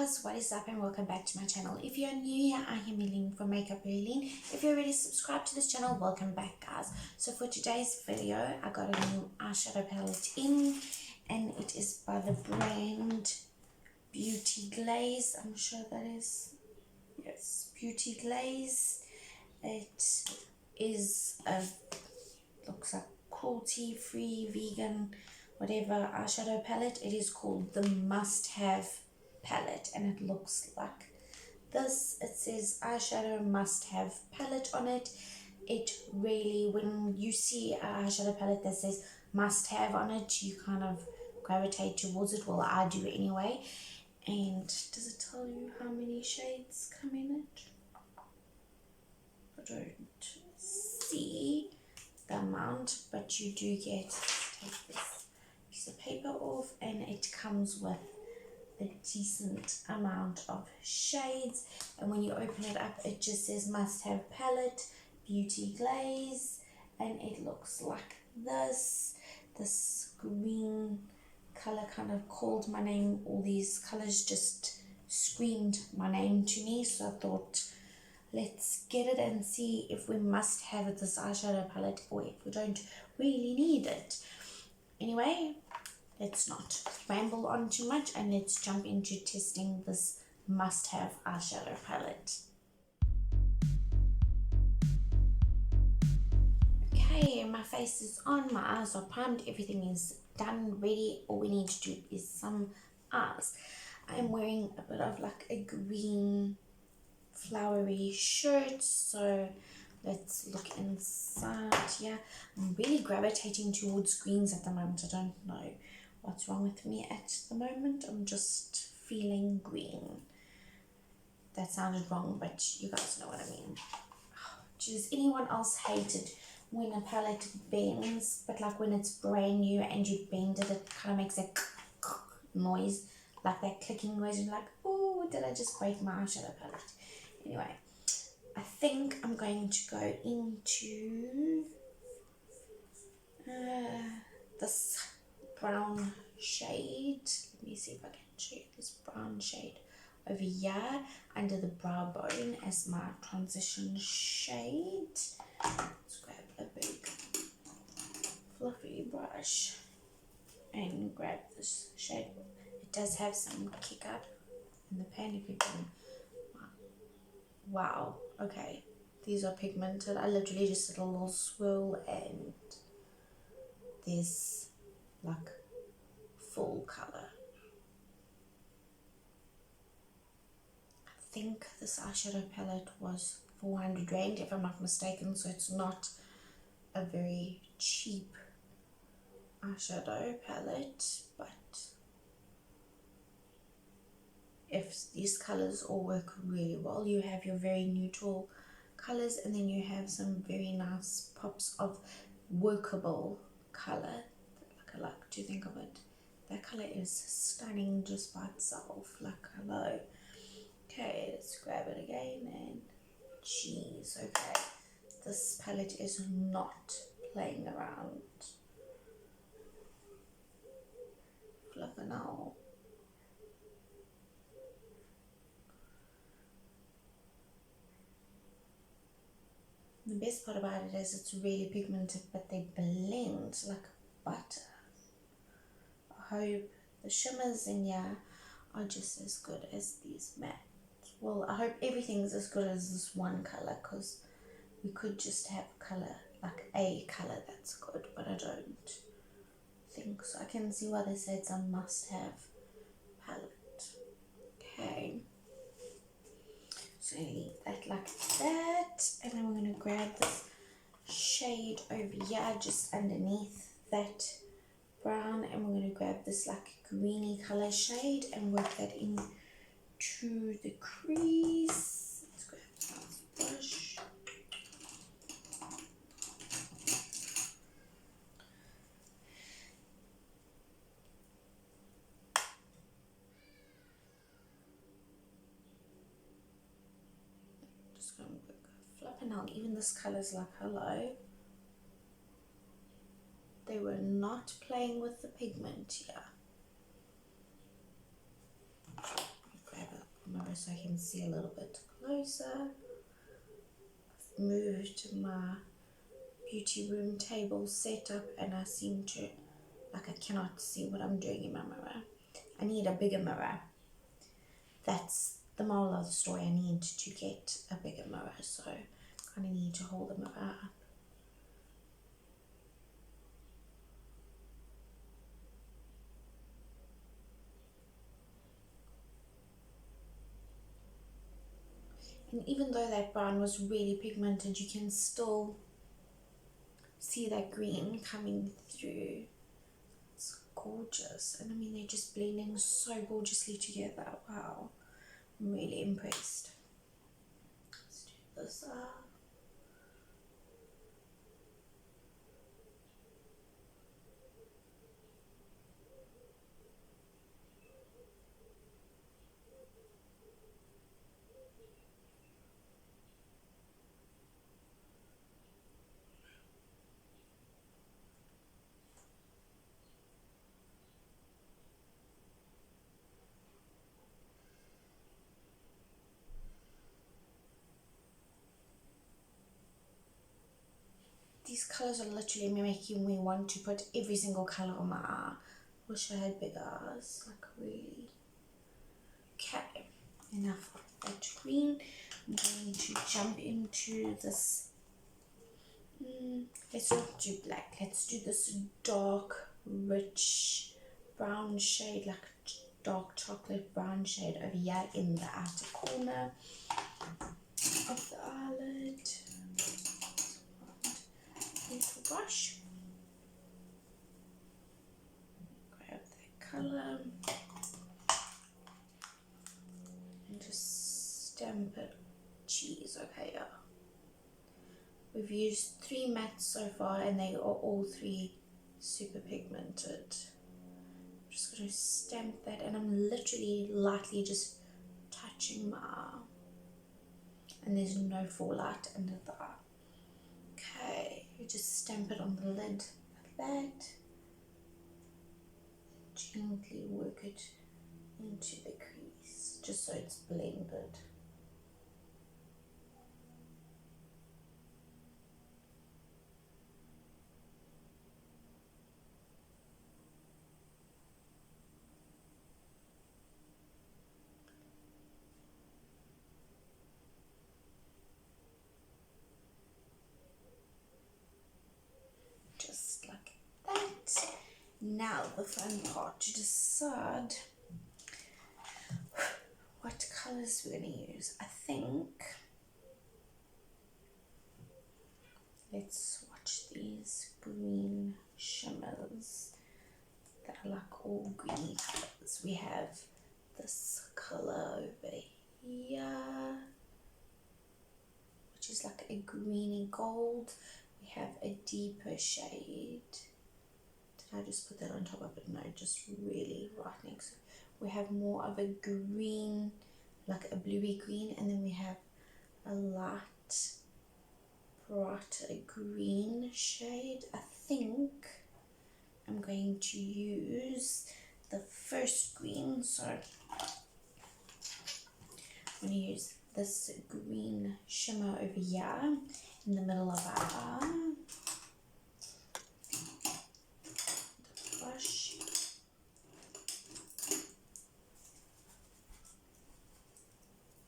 guys, what is up and welcome back to my channel. If you're new here, I am Eileen from Makeup Eileen. If you're already subscribed to this channel, welcome back guys. So for today's video, I got a new eyeshadow palette in and it is by the brand Beauty Glazed. I'm sure that is, yes, Beauty Glazed. It is a, looks like cruelty-free, vegan, whatever eyeshadow palette. It is called the must-have palette and it looks like this. It says eyeshadow must-have palette on it. It really, when you see an eyeshadow palette that says must-have on it, you kind of gravitate towards it. Well, I do anyway. And does it tell you how many shades come in it? I don't see the amount, but you do get, take this piece of paper off, and it comes with a decent amount of shades. And when you open it up, it just says must have palette, Beauty Glaze, and it looks like this green color kind of called my name. All these colors just screamed my name to me, so I thought, let's get it and see if we must have this eyeshadow palette or if we don't really need it. Anyway, let's not ramble on too much and let's jump into testing this must-have eyeshadow palette. Okay, my face is on, my eyes are primed, everything is done, ready. All we need to do is some eyes. I am wearing a bit of like a green flowery shirt, so let's look inside here. I'm really gravitating towards greens at the moment. I don't know what's wrong with me at the moment. I'm just feeling green. That sounded wrong, but you guys know what I mean. Does anyone else hate it when a palette bends, but like when it's brand new and you bend it, it kind of makes a noise, like that clicking noise, and you're like, oh, did I just break my eyeshadow palette? Anyway, I think I'm going to go into this brown shade. Let me see if I can show you this brown shade over here under the brow bone as my transition shade. Let's grab a big fluffy brush and grab this shade. It does have some kick out in the pan if you can. Wow, okay, these are pigmented. I literally just did a little swirl and there's like full color. I think this eyeshadow palette was 400 Rand if I'm not mistaken, so it's not a very cheap eyeshadow palette, but if these colors all work really well, you have your very neutral colors and then you have some very nice pops of workable color. Like I like to think of it. That color is stunning just by itself. Like, hello. Okay, let's grab it again and jeez, okay. This palette is not playing around. Flipping out. The best part about it is it's really pigmented, but they blend like butter. I hope the shimmers in here are just as good as these mattes. Well, I hope everything's as good as this one color, because we could just have color, like a color that's good, but I don't think so. I can see why they say it's a must-have palette. Okay. So leave that like that, and then we're going to grab this shade over here just underneath that brown, and we're going to grab this like greeny color shade and work that in to the crease. Let's grab this brush. Flipping out, even this color's like hello. They were not playing with the pigment here. Grab so I can see a little bit closer. I've moved my beauty room table setup and I seem to, like, I cannot see what I'm doing in my mirror. I need a bigger mirror. That's the moral of the story. I need to get a bigger mirror, so I kind of need to hold the mirror up. And even though that brown was really pigmented, you can still see that green coming through. It's gorgeous. And I mean, they're just blending so gorgeously together. Wow. I'm really impressed. Let's do this up. These colours are literally making me want to put every single colour on my eye. Wish I had big eyes, like really. Okay, enough of that green. I'm going to jump into this. Let's not do black. Let's do this dark, rich brown shade, like dark chocolate brown shade over here in the outer corner of the eyelid. Little brush, grab that colour and just stamp it. Jeez, okay, yeah. We've used 3 mattes so far and they are all 3 super pigmented. I'm just going to stamp that, and I'm literally lightly just touching my eye, and there's no fallout under the eye. Okay, you just stamp it on the lid like that. Gently work it into the crease, just so it's blended. Just like that. Now the fun part, to decide what colours we're going to use. I think let's swatch these green shimmers that are like all green colours. We have this colour over here, which is like a greeny gold. We have a deeper shade. Did I just put that on top of it? No, just really right next to it. We have more of a green, like a bluey green, and then we have a light, brighter green shade. I think I'm going to use the first green, so I'm going to use this green shimmer over here in the middle of our eye. The brush.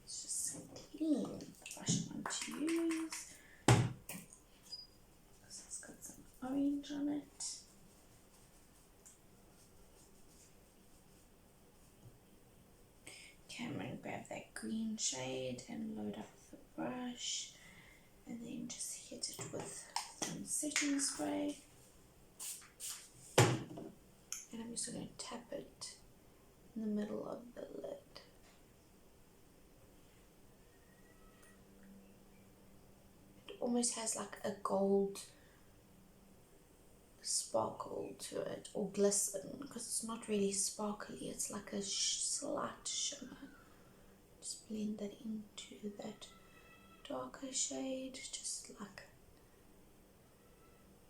It's just clean the brush I want to use because it's got some orange on it. Okay, I'm going to grab that green shade and load up the brush and then just hit it with some setting spray. And I'm just going to tap it in the middle of the lid. It almost has like a gold sparkle to it, or glisten, because it's not really sparkly, it's like a slight shimmer. Just blend that into that darker shade, just like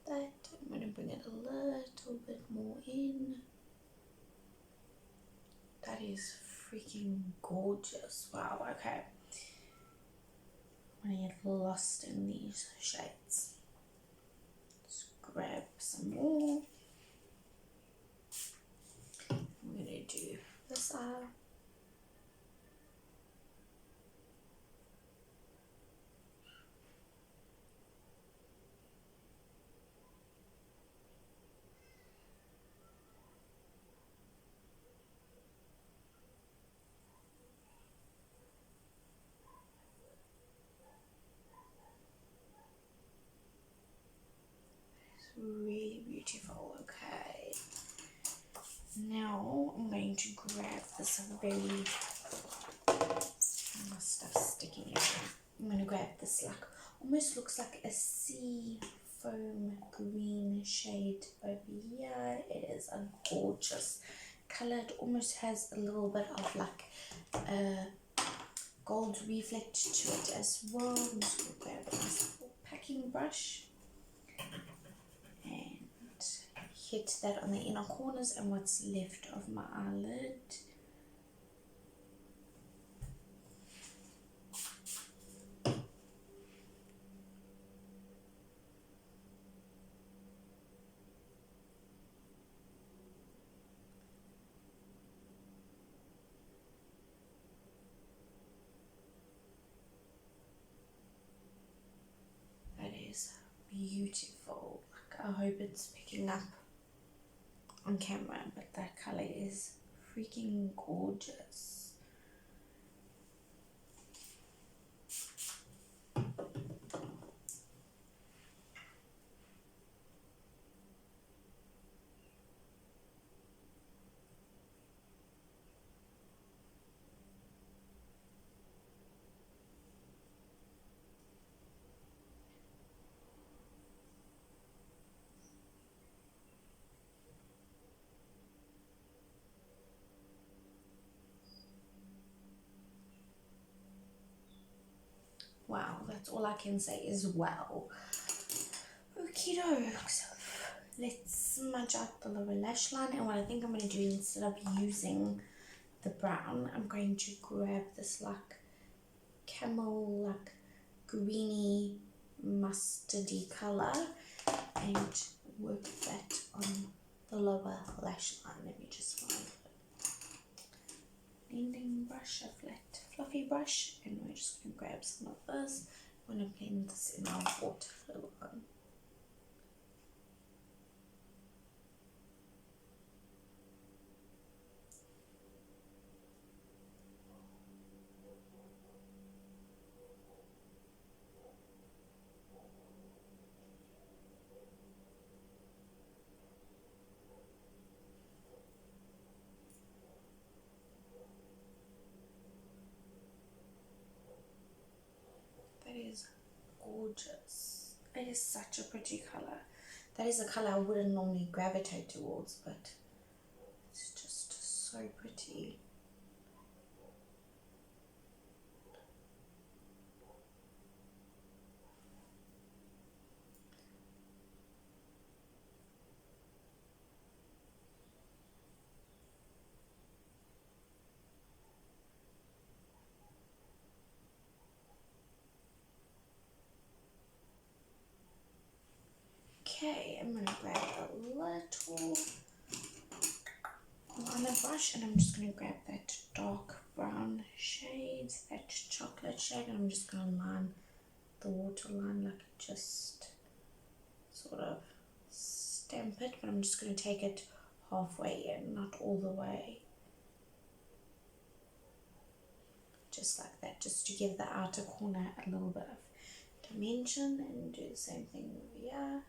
that. I'm going to bring it a little bit more in. That is freaking gorgeous. Wow, okay. I'm gonna get lost in these shades. Let's grab some more. I'm gonna do this eye. Really beautiful. Okay, now I'm going to grab this very stuff sticking everywhere. I'm going to grab this, like, almost looks like a sea foam green shade over here. It is a gorgeous color. It almost has a little bit of like a gold reflect to it as well. I'm just going to grab a nice little packing brush and hit that on the inner corners and what's left of my eyelid. That is beautiful. Like, I hope it's picking up on camera, but that color is freaking gorgeous. Wow, that's all I can say is wow. Okie dokes. Let's smudge out the lower lash line, and what I think I'm going to do, instead of using the brown, I'm going to grab this like camel, like greeny mustardy color and work that on the lower lash line. Let me just find a blending brush, a flat fluffy brush, and we're just going to grab some of this. I'm going to blend this in our waterfall one. That is gorgeous. It is such a pretty color. That is a color I wouldn't normally gravitate towards, but it's just so pretty. Okay, I'm going to grab a little liner brush, and I'm just going to grab that dark brown shade, that chocolate shade, and I'm just going to line the waterline, like just sort of stamp it, but I'm just going to take it halfway in, not all the way. Just like that, just to give the outer corner a little bit of dimension, and do the same thing over here.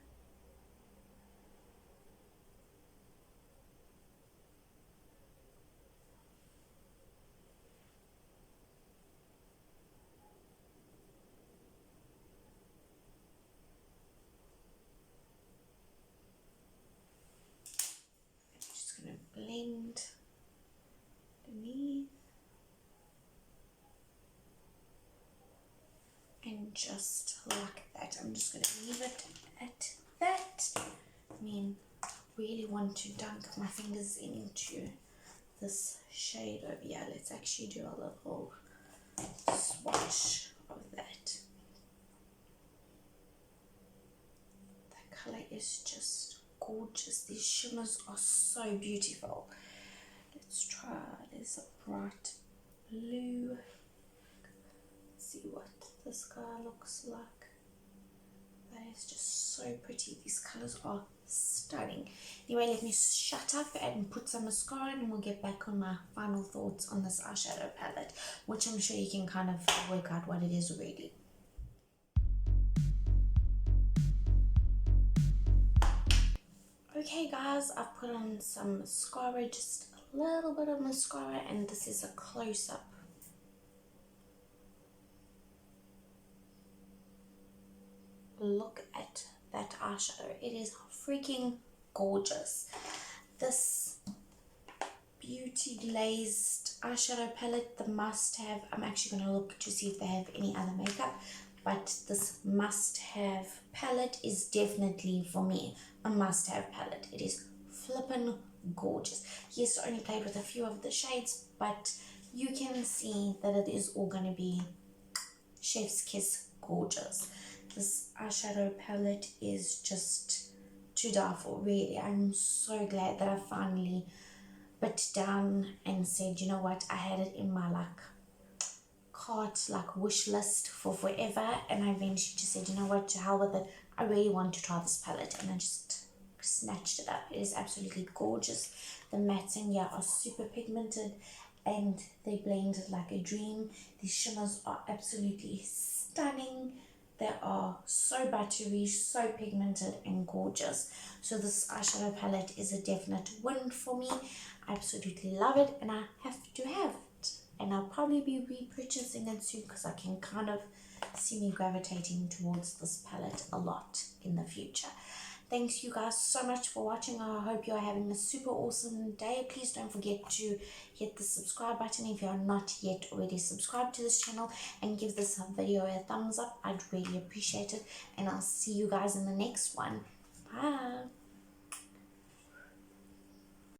Blend beneath and just like that. I'm just going to leave it at that. I mean, really want to dunk my fingers into this shade over here. Let's actually do a little swatch of that. The color is just gorgeous. These shimmers are so beautiful. Let's try, there's a bright blue. Let's see what this guy looks like. That is just so pretty. These colors are stunning. Anyway, let me shut up and put some mascara and we'll get back on my final thoughts on this eyeshadow palette, which I'm sure you can kind of work out what it is already. Okay guys, I've put on some mascara, just a little bit of mascara, and this is a close-up. Look at that eyeshadow. It is freaking gorgeous. This Beauty Glazed eyeshadow palette, the must-have. I'm actually going to look to see if they have any other makeup, but this must-have palette is definitely, for me, a must-have palette. It is flippin' gorgeous. Yes, I only played with a few of the shades, but you can see that it is all going to be chef's kiss gorgeous. This eyeshadow palette is just to die for, really. I'm so glad that I finally bit down and said, you know what, I had it in my cart, wish list for forever, and I eventually just said, you know what, to hell with it, I really want to try this palette, and I just snatched it up. It is absolutely gorgeous. The mattes in here are super pigmented and they blend like a dream. These shimmers are absolutely stunning. They are so buttery, so pigmented and gorgeous. So this eyeshadow palette is a definite win for me. I absolutely love it and I have to have it. And I'll probably be repurchasing it soon because I can kind of see me gravitating towards this palette a lot in the future. Thanks you guys so much for watching. I hope you're having a super awesome day. Please don't forget to hit the subscribe button if you are not yet already subscribed to this channel, and give this video a thumbs up. I'd really appreciate it, and I'll see you guys in the next one. Bye.